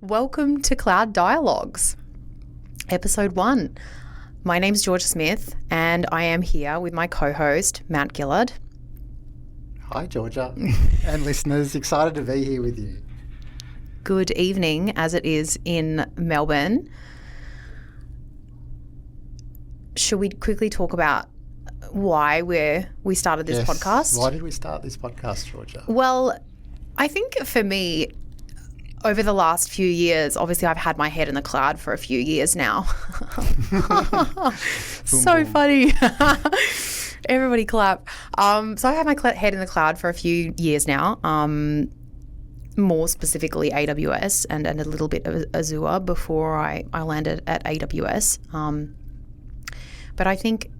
Welcome to Cloud Dialogues, Episode 1. My name's Georgia Smith and I am here with my co-host, Matt Gillard. Hi, Georgia, and listeners. Excited to be here with you. Good evening, as it is in Melbourne. Should we quickly talk about why we started this podcast? Why did we start this podcast, Georgia? Well, I think for me, over the last few years, obviously I've had my head in the cloud for a few years now. So funny. Everybody clap. So I've had my head in the cloud for a few years now, more specifically AWS and a little bit of Azure before I landed at AWS. But I think,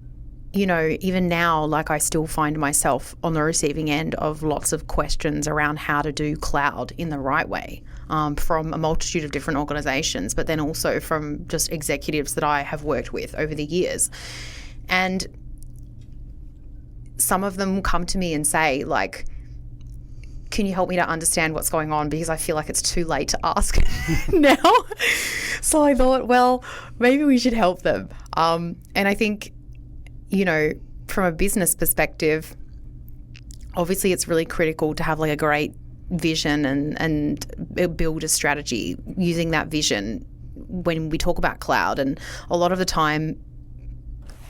even now, I still find myself on the receiving end of lots of questions around how to do cloud in the right way. From a multitude of different organizations, but then also from just executives that I have worked with over the years. And some of them come to me and say, can you help me to understand what's going on? Because I feel like it's too late to ask now. So I thought, well, maybe we should help them. And I think, from a business perspective, obviously it's really critical to have a great vision and build a strategy using that vision when we talk about cloud. And a lot of the time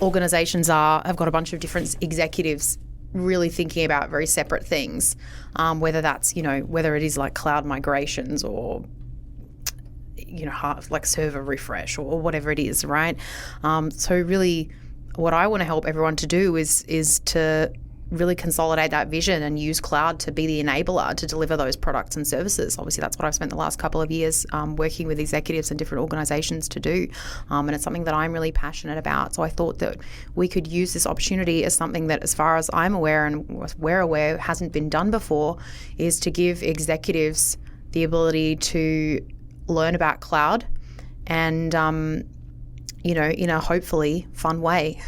organizations have got a bunch of different executives really thinking about very separate things, whether that's, whether it is cloud migrations or server refresh or whatever it is, right? So really what I want to help everyone to do is to really consolidate that vision and use cloud to be the enabler to deliver those products and services. Obviously, that's what I've spent the last couple of years working with executives and different organizations to do. And it's something that I'm really passionate about. So I thought that we could use this opportunity as something that, as far as I'm aware and we're aware, hasn't been done before, is to give executives the ability to learn about cloud and, in a hopefully fun way.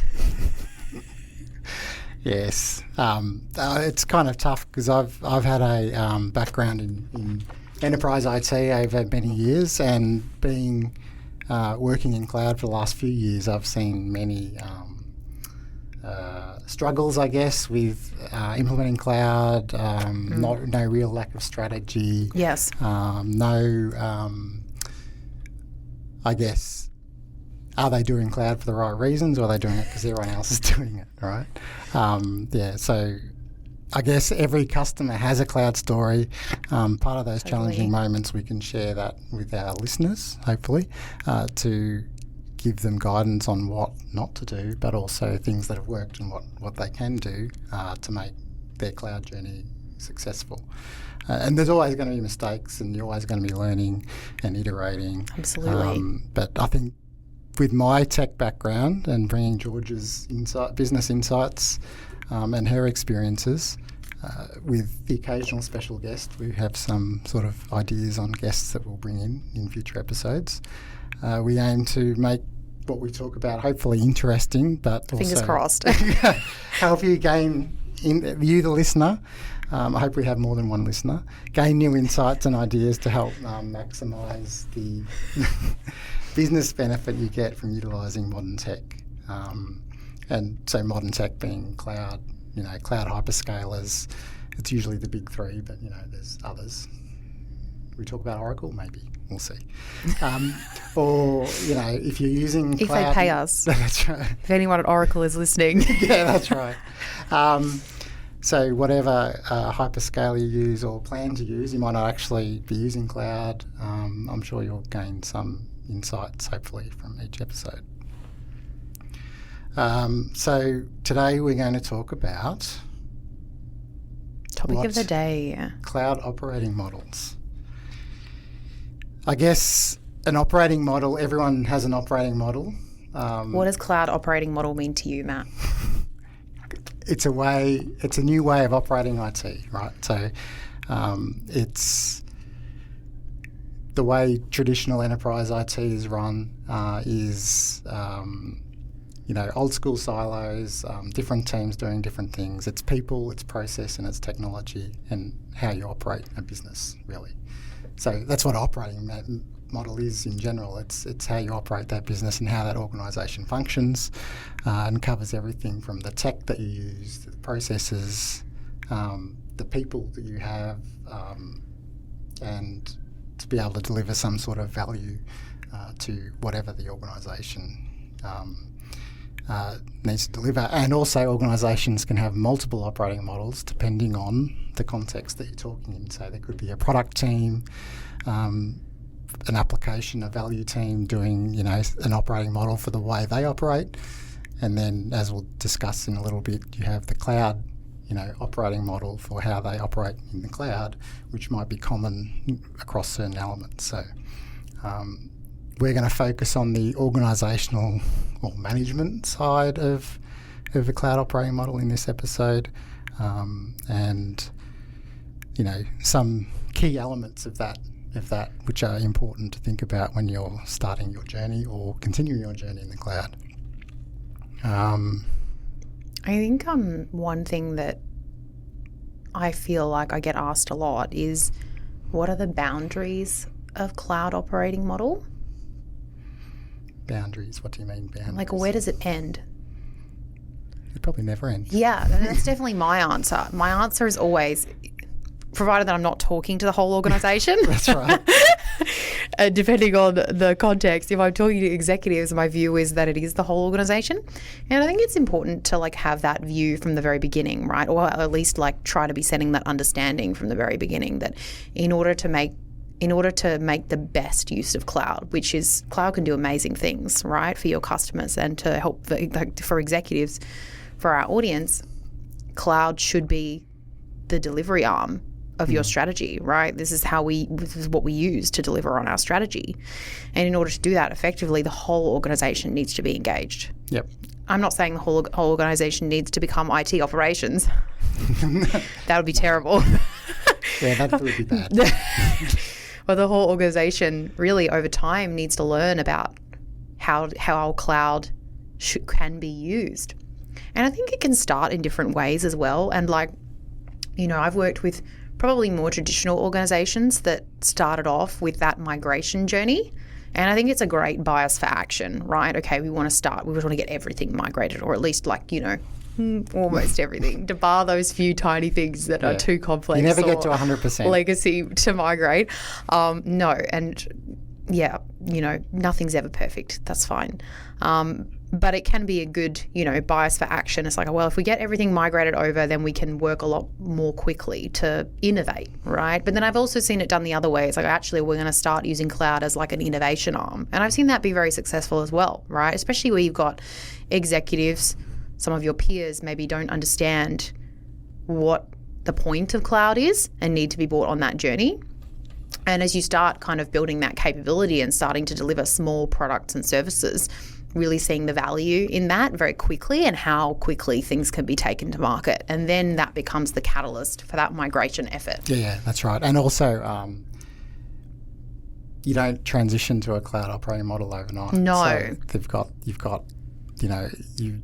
Yes, it's kind of tough because I've had a background in enterprise IT over many years, and being working in cloud for the last few years, I've seen many struggles, I guess, with implementing cloud. No real lack of strategy. Yes. I guess. Are they doing cloud for the right reasons, or are they doing it because everyone else is doing it, right? So I guess every customer has a cloud story. Part of those challenging moments, we can share that with our listeners, hopefully, to give them guidance on what not to do, but also things that have worked and what they can do to make their cloud journey successful. And there's always going to be mistakes, and you're always going to be learning and iterating. Absolutely. But I think with my tech background and bringing George's business insights and her experiences, with the occasional special guest, we have some sort of ideas on guests that we'll bring in future episodes. We aim to make what we talk about hopefully interesting, but fingers also crossed. help you gain, you the listener, I hope we have more than one listener, gain new insights and ideas to help maximise the business benefit you get from utilising modern tech. And so modern tech being cloud, cloud hyperscalers, it's usually the big three, but, there's others. We talk about Oracle, maybe. We'll see. Or, if you're using cloud... If they pay us. That's right. If anyone at Oracle is listening. Yeah, that's right. So whatever hyperscaler you use or plan to use, you might not actually be using cloud. I'm sure you'll gain some insights, hopefully, from each episode. So today we're going to talk about... Topic of the day. Cloud operating models. I guess an operating model, everyone has an operating model. What does cloud operating model mean to you, Matt? It's a new way of operating IT, right? So it's the way traditional enterprise IT is run is, old school silos, different teams doing different things. It's people, it's process, and it's technology, and how you operate a business, really. So that's what operating model is in general. It's how you operate that business and how that organisation functions, and covers everything from the tech that you use, the processes, the people that you have, and to be able to deliver some sort of value to whatever the organisation needs to deliver. And also organisations can have multiple operating models depending on the context that you're talking in. So there could be a product team, an application, a value team doing, you know, an operating model for the way they operate. And then, as we'll discuss in a little bit, you have the cloud, you know, operating model for how they operate in the cloud, which might be common across certain elements. So we're going to focus on the organisational or management side of a cloud operating model in this episode, and, you know, some key elements of that which are important to think about when you're starting your journey or continuing your journey in the cloud. I think one thing that I feel like I get asked a lot is, what are the boundaries of cloud operating model? Boundaries? What do you mean boundaries? Like, where does it end? It probably never ends. Yeah, that's definitely my answer. My answer is always, provided that I'm not talking to the whole organisation. That's right. Depending on the context, if I'm talking to executives, my view is that it is the whole organisation. And I think it's important to like have that view from the very beginning, right? Or at least like try to be setting that understanding from the very beginning that in order to make the best use of cloud, which is cloud can do amazing things, right, for your customers and to help for executives, for our audience, cloud should be the delivery arm of your strategy, right? This is what we use to deliver on our strategy. And in order to do that effectively, the whole organization needs to be engaged. Yep. I'm not saying the whole organization needs to become IT operations. That would be terrible. Yeah, that would be bad. But the whole organization really over time needs to learn about how our cloud can be used. And I think it can start in different ways as well. And like, you know, I've worked with probably more traditional organizations that started off with that migration journey. And I think it's a great bias for action, right? Okay, we want to get everything migrated, or at least like, you know, almost everything, to bar those few tiny things that are too complex. You never get to 100%. Legacy to migrate. No, and yeah, you know, nothing's ever perfect. That's fine. But it can be a good, you know, bias for action. It's like, well, if we get everything migrated over, then we can work a lot more quickly to innovate, right? But then I've also seen it done the other way. It's like, actually, we're going to start using cloud as like an innovation arm. And I've seen that be very successful as well, right? Especially where you've got executives, some of your peers maybe don't understand what the point of cloud is and need to be brought on that journey. And as you start kind of building that capability and starting to deliver small products and services, really seeing the value in that very quickly and how quickly things can be taken to market. And then that becomes the catalyst for that migration effort. Yeah, that's right. And also, you don't transition to a cloud operating model overnight. No. So you've got, you know, you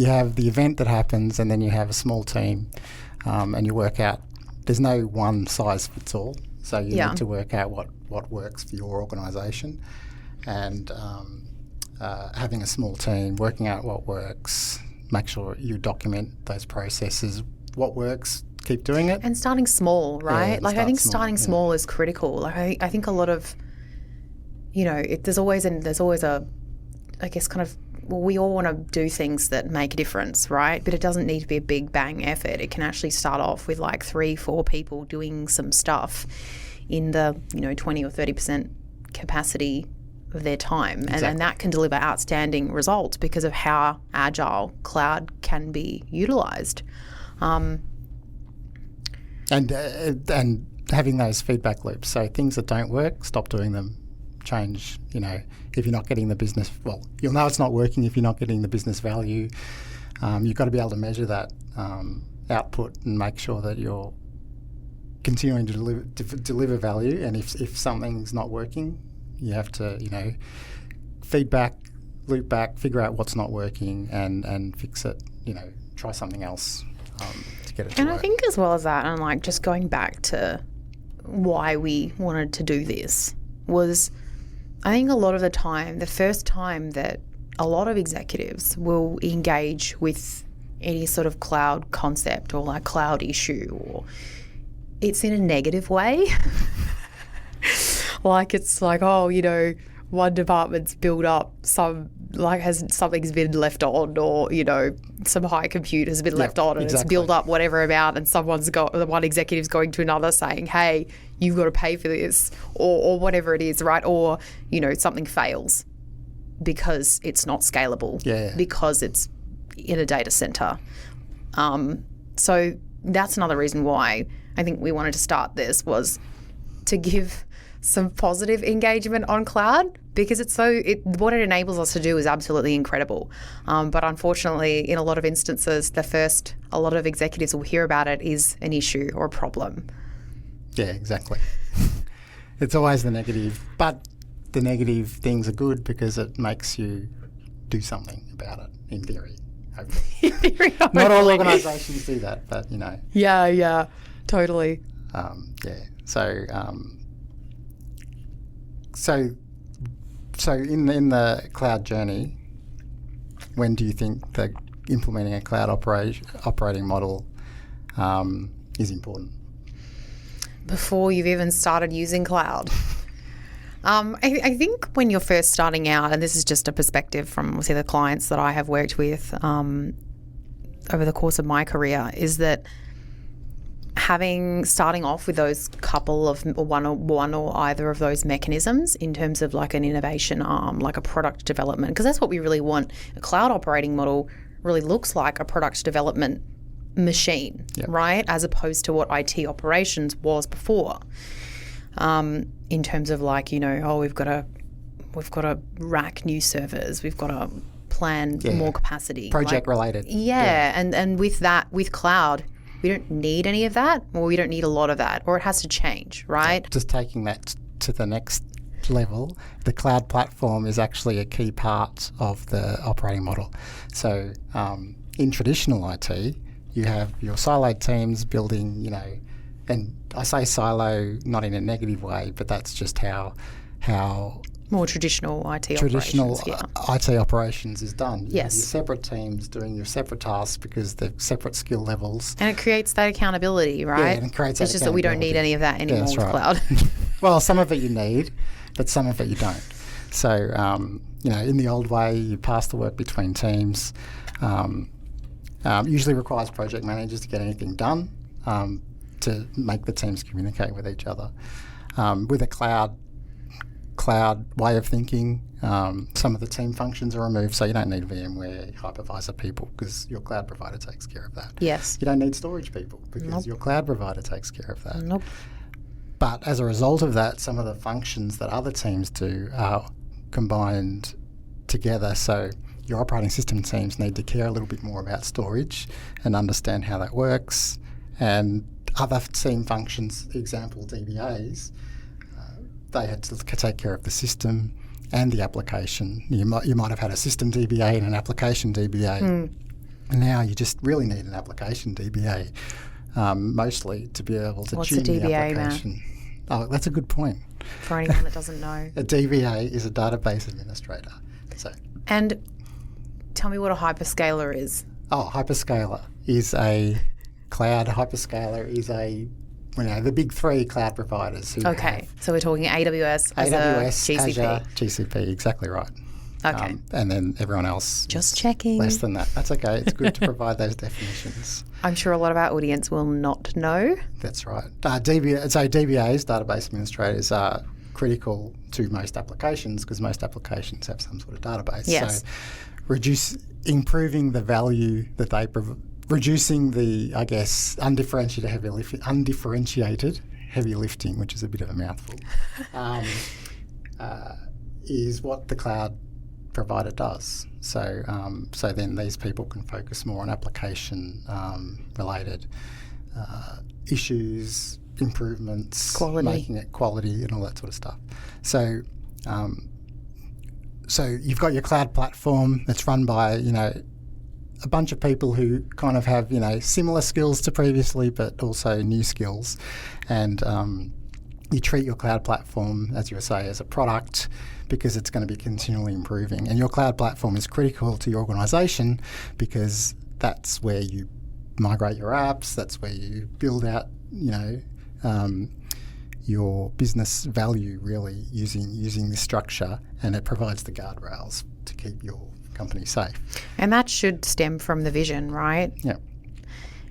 have the event that happens, and then you have a small team, and you work out. There's no one size fits all. So you need to work out what works for your organisation, and having a small team, working out what works, make sure you document those processes, what works, keep doing it. And starting small, right? Yeah, I think starting small is critical. Like I think a lot of, you know, there's always a, I guess kind of, well, we all want to do things that make a difference, right? But it doesn't need to be a big bang effort. It can actually start off with like 3-4 people doing some stuff in the, you know, 20 or 30% capacity of their time. Exactly. And that can deliver outstanding results because of how agile cloud can be utilized. And having those feedback loops. So things that don't work, stop doing them. Change, you know, if you're not getting the business, well, you'll know it's not working if you're not getting the business value. You've got to be able to measure that output and make sure that you're continuing to deliver value. And if something's not working, you have to, you know, feedback, loop back, figure out what's not working and fix it, you know, try something else to get it to work. And I think as well as that, and like just going back to why we wanted to do this was, I think a lot of the time, the first time that a lot of executives will engage with any sort of cloud concept or like cloud issue, or it's in a negative way. Like it's like, oh, you know, one department's built up something's been left on, or, you know, some high compute has been left on and it's built up whatever amount, and one executive's going to another saying, hey, you've got to pay for this, or whatever it is, right? Or, you know, something fails because it's not scalable, because it's in a data center. So that's another reason why I think we wanted to start this, was to give some positive engagement on cloud, because what it enables us to do is absolutely incredible. But unfortunately, in a lot of instances, a lot of executives will hear about it is an issue or a problem. Yeah, exactly. It's always the negative, but the negative things are good because it makes you do something about it, in theory. Hopefully. In theory, Not all organisations do that, but, you know. Yeah, totally. So in the cloud journey, when do you think that implementing a cloud operating model is important? Before you've even started using cloud. I think when you're first starting out, and this is just a perspective from obviously the clients that I have worked with over the course of my career, is that starting off with those couple of one or either of those mechanisms in terms of like an innovation arm, like a product development, because that's what we really want. A cloud operating model really looks like a product development machine, right? As opposed to what IT operations was before. In terms of like, you know, we've got to rack new servers, we've got to plan more capacity. Project related. And with cloud, we don't need any of that, or we don't need a lot of that, or it has to change, right? Just taking that to the next level, the cloud platform is actually a key part of the operating model. So in traditional IT, you have your siloed teams building, you know, and I say silo not in a negative way, but that's just how more traditional IT IT operations is done. You have your Yes. separate teams doing your separate tasks because they're separate skill levels. And it creates that accountability, right? Yeah, and it creates that It's just that we don't need any of that anymore that's with right. cloud. Well, some of it you need, but some of it you don't. So, you know, in the old way, you pass the work between teams. Usually requires project managers to get anything done, to make the teams communicate with each other. With a cloud way of thinking, some of the team functions are removed, so you don't need VMware hypervisor people because your cloud provider takes care of that. Yes. You don't need storage people because your cloud provider takes care of that. Nope. But as a result of that, some of the functions that other teams do are combined together. So your operating system teams need to care a little bit more about storage and understand how that works. And other team functions, example DBAs, they had to take care of the system and the application. You might have had a system DBA and an application DBA. Now you just really need an application DBA, mostly to be able to tune the application. Matt? Oh, that's a good point. For anyone that doesn't know. A DBA is a database administrator. And tell me what a hyperscaler is. Oh, hyperscaler is a cloud. Hyperscaler is the big three cloud providers. So we're talking AWS, Azure, GCP. Azure, GCP, exactly right. Okay. And then everyone else. Just checking. Less than that. That's okay. It's good to provide those definitions. I'm sure a lot of our audience will not know. That's right. DBAs, database administrators, are critical to most applications because most applications have some sort of database. Yes. So improving the value that they provide, reducing the, I guess, undifferentiated heavy lifting, which is a bit of a mouthful, is what the cloud provider does. So then these people can focus more on application related issues, improvements, making it quality and all that sort of stuff. So you've got your cloud platform that's run by, a bunch of people who kind of have, similar skills to previously, but also new skills. And you treat your cloud platform, as you were saying, as a product, because it's going to be continually improving. And your cloud platform is critical to your organisation because that's where you migrate your apps, that's where you build out, your business value really using this structure, and it provides the guardrails to keep your company safe. And that should stem from the vision, right? Yeah.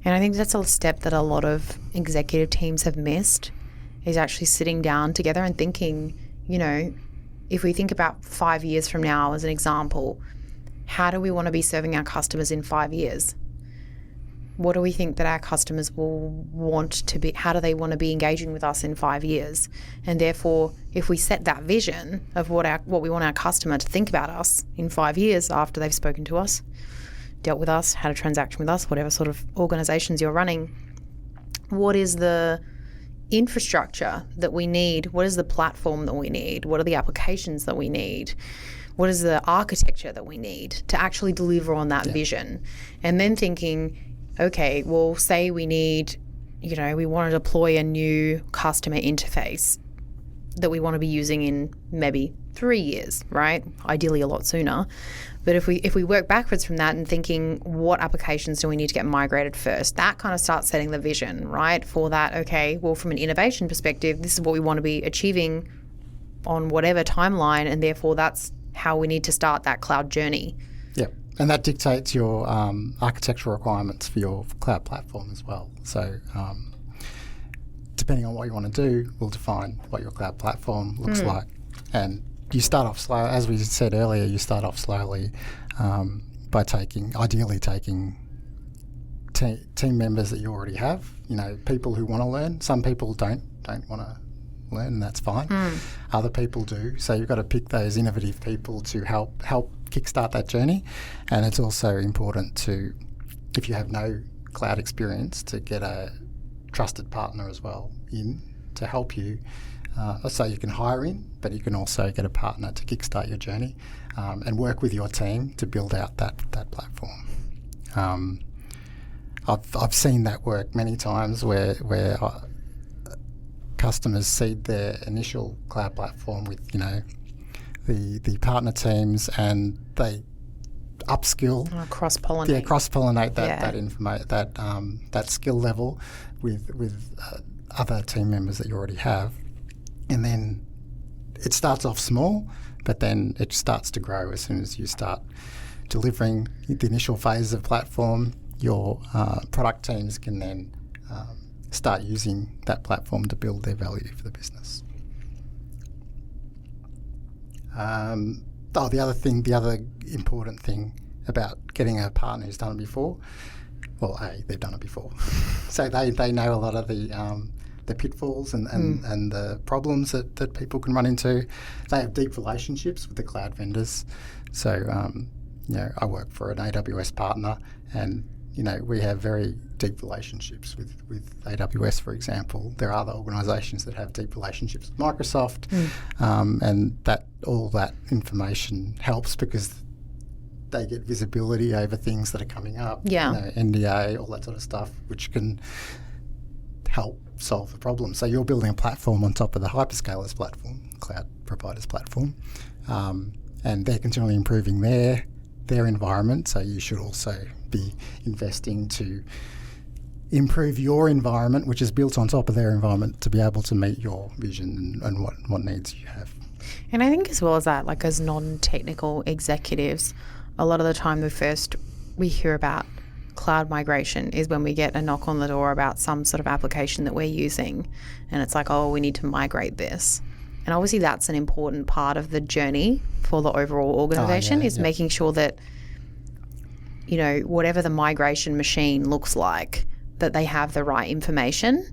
And I think that's a step that a lot of executive teams have missed, is actually sitting down together and thinking, if we think about 5 years from now as an example, how do we want to be serving our customers in 5 years? What do we think that our customers will want to be? How do they want to be engaging with us in 5 years? And therefore, if we set that vision of what we want our customer to think about us in 5 years after they've spoken to us, dealt with us, had a transaction with us, whatever sort of organizations you're running, what is the infrastructure that we need? What is the platform that we need? What are the applications that we need? What is the architecture that we need to actually deliver on that vision? And then thinking, okay, well, say we need, we want to deploy a new customer interface that we want to be using in maybe 3 years, right? Ideally a lot sooner. But if we work backwards from that and thinking, what applications do we need to get migrated first? That kind of starts setting the vision, right? For that, okay, well, from an innovation perspective, this is what we want to be achieving on whatever timeline, and therefore that's how we need to start that cloud journey. Yeah. And that dictates your architectural requirements for your cloud platform as well. So depending on what you want to do, will define what your cloud platform looks like. And you start off slow, as we said earlier, you start off slowly by ideally taking team members that you already have, people who want to learn. Some people don't want to learn, and that's fine. Other people do. So you've got to pick those innovative people to help kickstart that journey. And it's also important to, if you have no cloud experience, to get a trusted partner as well in to help you. So you can hire in, but you can also get a partner to kickstart your journey and work with your team to build out that platform. I've seen that work many times where customers seed their initial cloud platform with the partner teams, and they upskill, cross-pollinate, that skill level with other team members that you already have, and then it starts off small, but then it starts to grow as soon as you start delivering the initial phase of platform. Your product teams can then start using that platform to build their value for the business. The other important thing about getting a partner who's done it before, well, they've done it before, so they know a lot of the pitfalls and the problems that people can run into. They have deep relationships with the cloud vendors. So, I work for an AWS partner, and we have very deep relationships with AWS, for example. There are other organisations that have deep relationships with Microsoft, and all that information helps because they get visibility over things that are coming up, NDA, all that sort of stuff, which can help solve the problem. So you're building a platform on top of the hyperscalers platform, cloud providers platform, and they're continually improving their environment. So you should also be investing to improve your environment, which is built on top of their environment, to be able to meet your vision and what needs you have. And I think as well as that, like as non-technical executives, a lot of the time we hear about cloud migration is when we get a knock on the door about some sort of application that we're using, and it's like, oh, we need to migrate this. And obviously that's an important part of the journey for the overall organisation, making sure that, whatever the migration machine looks like, that they have the right information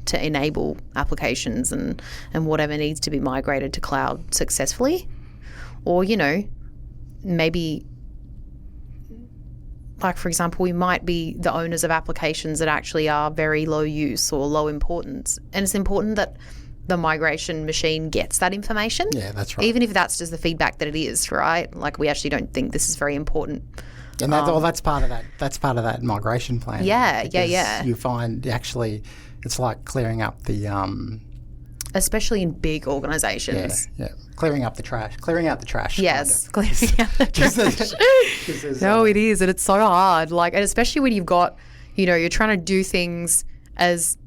to enable applications and whatever needs to be migrated to cloud successfully. Or, maybe, like, for example, we might be the owners of applications that actually are very low use or low importance. And it's important that the migration machine gets that information. Yeah, that's right. Even if that's just the feedback that it is, right? Like, we actually don't think this is very important. And that's part of that. That's part of that migration plan. Yeah. You find actually it's like clearing up the especially in big organizations. Yeah. Clearing out the trash. Yes, clearing out the trash. No, it is, and it's so hard. Like, and especially when you've got, you're trying to do things as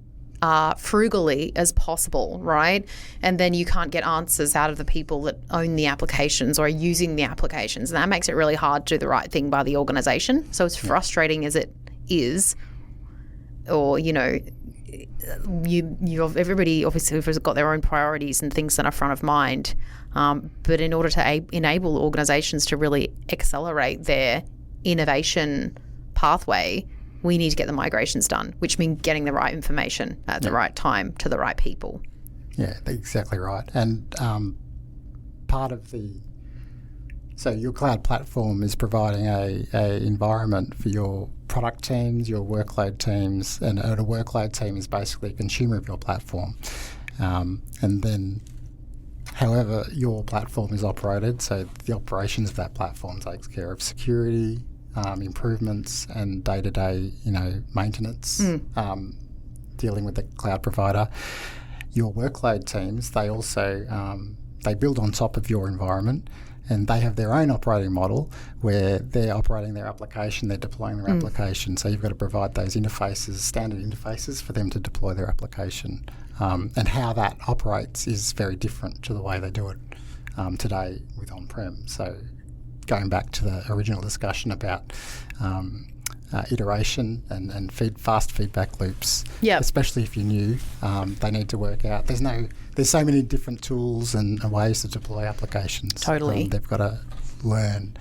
frugally as possible, right? And then you can't get answers out of the people that own the applications or are using the applications, and that makes it really hard to do the right thing by the organization. So as frustrating as it is, or everybody obviously has got their own priorities and things that are front of mind. But in order to enable organizations to really accelerate their innovation pathway, we need to get the migrations done, which means getting the right information at the right time to the right people. Yeah, exactly right. And so your cloud platform is providing a environment for your product teams, your workload teams, and a workload team is basically a consumer of your platform. And then however your platform is operated, so the operations of that platform takes care of security, improvements and day-to-day, maintenance, dealing with the cloud provider. Your workload teams, they also they build on top of your environment, and they have their own operating model where they're operating their application, they're deploying their application. So you've got to provide those interfaces, standard interfaces for them to deploy their application. And how that operates is very different to the way they do it today with on-prem. So going back to the original discussion about iteration and fast feedback loops, especially if you're new, they need to work out. There's so many different tools and ways to deploy applications. Totally. They've got to learn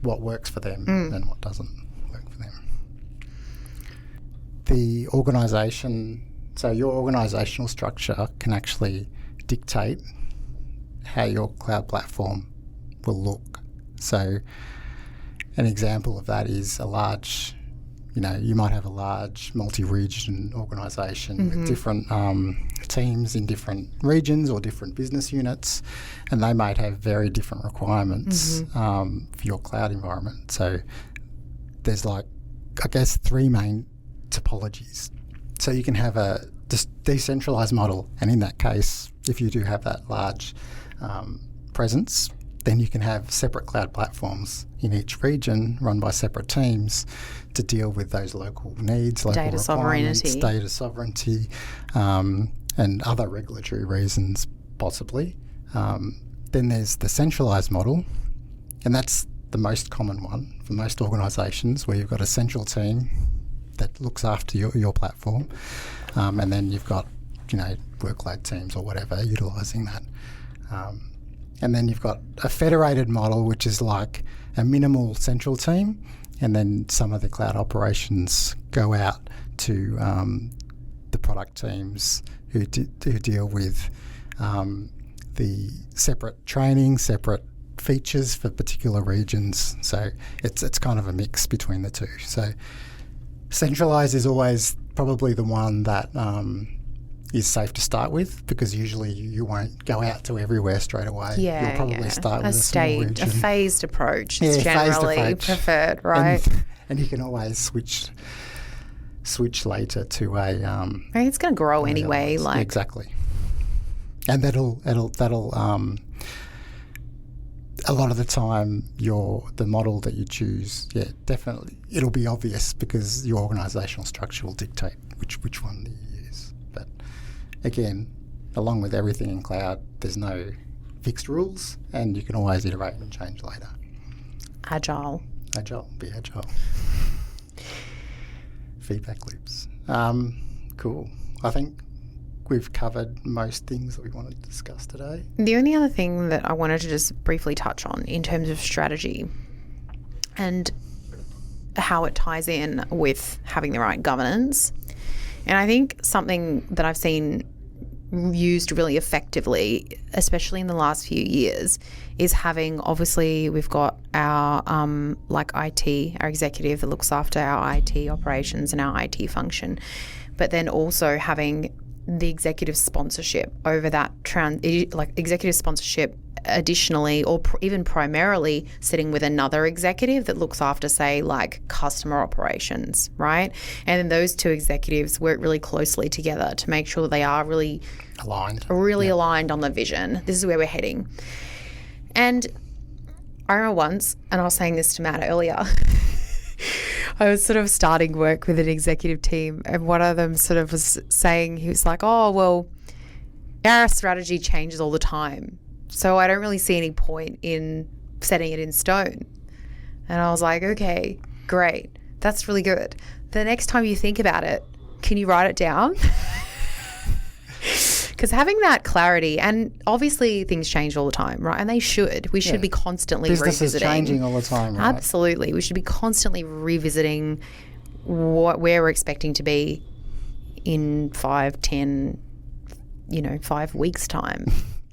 what works for them and what doesn't work for them. The organisation, so your organisational structure can actually dictate how your cloud platform will look. So an example of that is a large, you might have a large multi-region organisation with different teams in different regions or different business units, and they might have very different requirements for your cloud environment. So there's three main topologies. So you can have a decentralised model, and in that case, if you do have that large presence, then you can have separate cloud platforms in each region run by separate teams to deal with those local needs, local requirements, data sovereignty, and other regulatory reasons possibly. Then there's the centralised model, and that's the most common one for most organisations, where you've got a central team that looks after your platform, and then you've got workload teams or whatever utilising that. And then you've got a federated model, which is like a minimal central team, and then some of the cloud operations go out to the product teams who deal with the separate training, separate features for particular regions. So it's kind of a mix between the two. So centralised is always probably the one that is safe to start with, because usually you won't go out to everywhere straight away. You'll probably start with a small region. A phased approach is generally preferred, right? And you can always switch later to a. It's going to grow anyway. Exactly, and that'll a lot of the time the model that you choose, definitely it'll be obvious because your organisational structure will dictate which one you use. But again, along with everything in cloud, there's no fixed rules, and you can always iterate and change later. Agile. Be agile. Feedback loops. Cool. I think we've covered most things that we wanted to discuss today. The only other thing that I wanted to just briefly touch on in terms of strategy and how it ties in with having the right governance. And I think something that I've seen used really effectively, especially in the last few years, is having, obviously we've got our IT, our executive that looks after our IT operations and our IT function, but then also having the executive sponsorship over that executive sponsorship additionally or even primarily sitting with another executive that looks after, say, like customer operations, right? And then those two executives work really closely together to make sure they are really aligned on the vision. This is where we're heading. And I remember once, and I was saying this to Matt earlier, I was sort of starting work with an executive team, and one of them sort of was saying, he was like, oh, well, our strategy changes all the time, so I don't really see any point in setting it in stone. And I was like, okay, great. That's really good. The next time you think about it, can you write it down? Because having that clarity, and obviously things change all the time, right? And they should. We should be constantly Business revisiting. Business is changing all the time, right? Absolutely. We should be constantly revisiting where we're expecting to be in 5, 10, 5 weeks' time.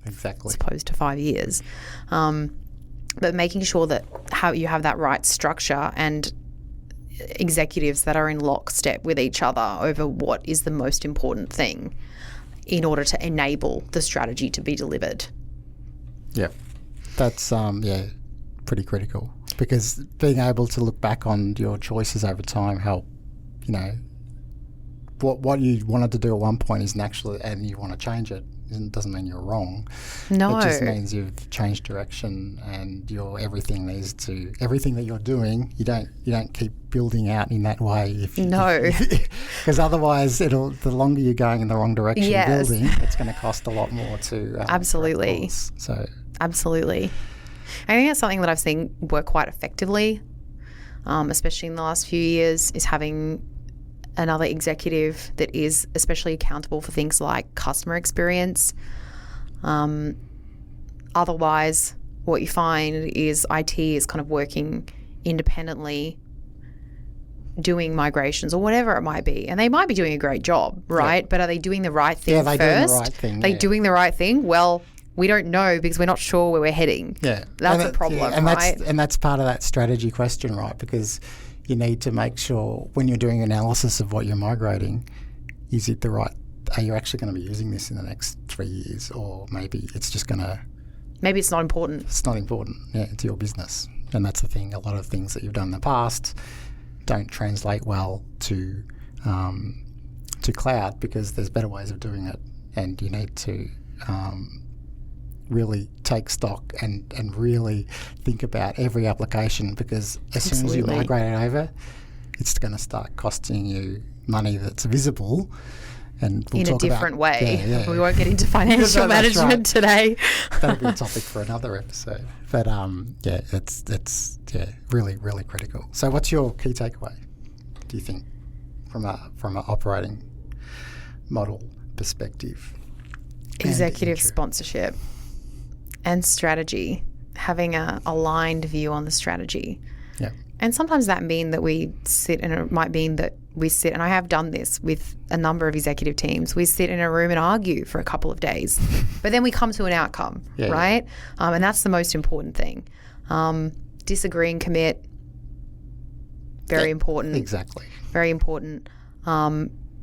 Exactly. As opposed to 5 years. But making sure that you have that right structure and executives that are in lockstep with each other over what is the most important thing in order to enable the strategy to be delivered. Yeah, that's pretty critical, because being able to look back on your choices over time help, what you wanted to do at one point isn't actually, and you want to change it, it doesn't mean you're wrong. No. It just means you've changed direction, and everything that you're doing, you don't keep building out in that way. Because otherwise the longer you're going in the wrong direction building, it's going to cost a lot more to absolutely. So absolutely. I think that's something that I've seen work quite effectively, especially in the last few years, is having another executive that is especially accountable for things like customer experience. Otherwise, what you find is IT is kind of working independently, doing migrations or whatever it might be. And they might be doing a great job, right? Yeah. But are they doing the right thing first? Doing the right thing. Are they doing the right thing? Well, we don't know because we're not sure where we're heading. Yeah. That's a problem, right? And that's part of that strategy question, right? Because you need to make sure when you're doing analysis of what you're migrating, are you actually going to be using this in the next 3 years? Or maybe it's just going to... Maybe it's not important. It's not important, to your business. And that's the thing. A lot of things that you've done in the past don't translate well to cloud, because there's better ways of doing it, and you need to really take stock and really think about every application, because as soon as you migrate it over, it's going to start costing you money that's visible. And we'll in talk a different about, way. Yeah. We won't get into financial management today. That'll be a topic for another episode. But it's really, really critical. So what's your key takeaway, do you think, from an operating model perspective? Executive sponsorship and strategy, having a aligned view on the strategy. Yeah. And sometimes that mean that we sit, and it might mean that we sit, and I have done this with a number of executive teams, we sit in a room and argue for a couple of days, but then we come to an outcome, right? Yeah. And that's the most important thing. Disagree and commit, very important. Exactly. Very important.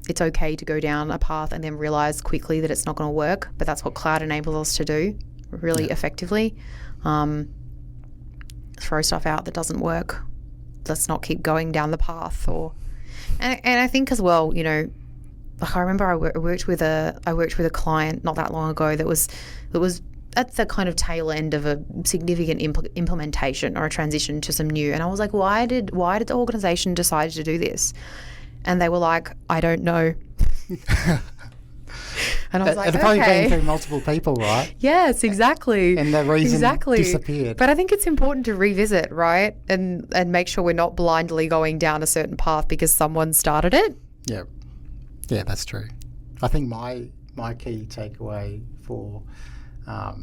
It's okay to go down a path and then realize quickly that it's not going to work, but that's what cloud enables us to do really effectively. Throw stuff out that doesn't work. Let's not keep going down the path. And I think as well, like I remember I worked with a client not that long ago that was at the kind of tail end of a significant implementation or a transition to some new. And I was like, why did the organization decide to do this? And they were like, I don't know. And I was like, it's probably been through multiple people, right? Yes, exactly. And the reason disappeared. But I think it's important to revisit, right? And make sure we're not blindly going down a certain path because someone started it. Yeah. Yeah, that's true. I think my key takeaway for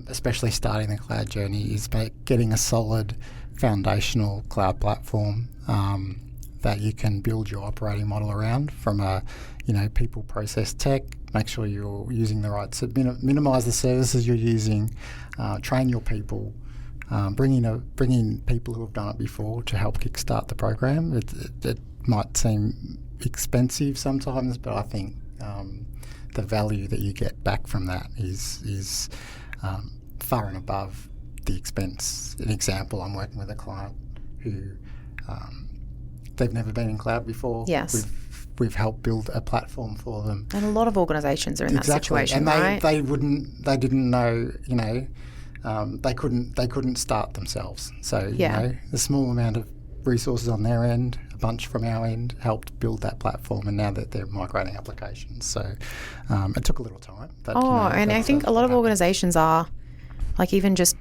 especially starting the cloud journey is getting a solid foundational cloud platform that you can build your operating model around from a, people, process, tech. Make sure you're using the right, minimize the services you're using, train your people, bring in people who have done it before to help kickstart the program. It might seem expensive sometimes, but I think the value that you get back from that is far and above the expense. An example, I'm working with a client who they've never been in cloud before. Yes. We've helped build a platform for them. And a lot of organisations are in that situation, and right? they didn't know, they couldn't start themselves. So you know, a small amount of resources on their end, a bunch from our end, helped build that platform, and now that they're migrating applications. So it took a little time. But, and I think a lot of organisations are, like, even just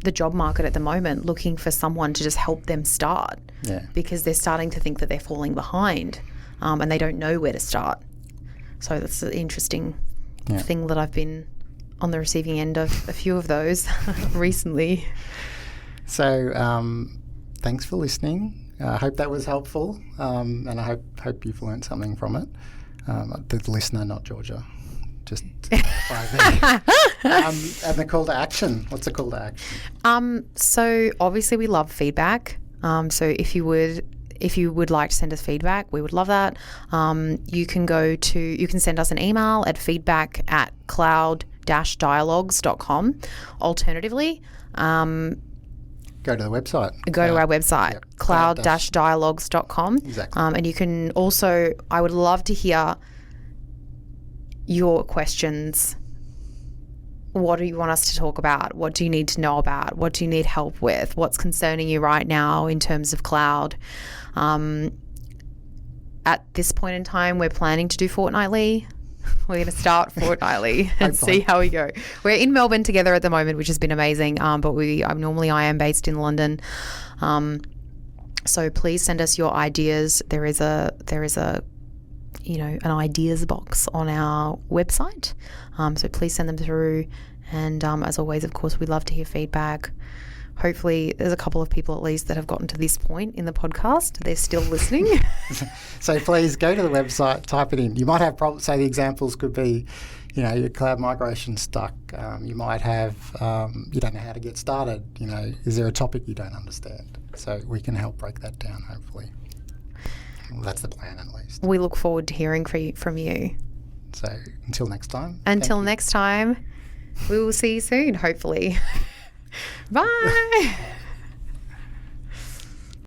the job market at the moment, looking for someone to just help them start. Yeah. Because they're starting to think that they're falling behind, and they don't know where to start. So that's an interesting thing that I've been on the receiving end of a few of those recently. So thanks for listening. I hope that was helpful, and I hope you've learned something from it. The listener, not Georgia. Just to clarify there. And the call to action. What's the call to action? So obviously we love feedback. So if you would like to send us feedback, we would love that. You can send us an email at feedback@cloud-dialogues.com. Alternatively, go to the website. Go to our website, cloud-dialogues.com. Exactly. And you can also, I would love to hear your questions. What do you want us to talk about? What do you need to know about? What do you need help with? What's concerning you right now in terms of cloud? At this point in time, we're planning to do fortnightly. We're going to start fortnightly and see how we go. We're in Melbourne together at the moment, which has been amazing. But I am based in London. So please send us your ideas. There is a an ideas box on our website. So please send them through. And as always, of course, we love to hear feedback. Hopefully there's a couple of people at least that have gotten to this point in the podcast. They're still listening. So please go to the website, type it in. You might have problems. So the examples could be, your cloud migration stuck. You might have, you don't know how to get started. Is there a topic you don't understand? So we can help break that down, hopefully. Well, that's the plan, at least. We look forward to hearing from you. So until next time. Until next time, we will see you soon, hopefully. Bye.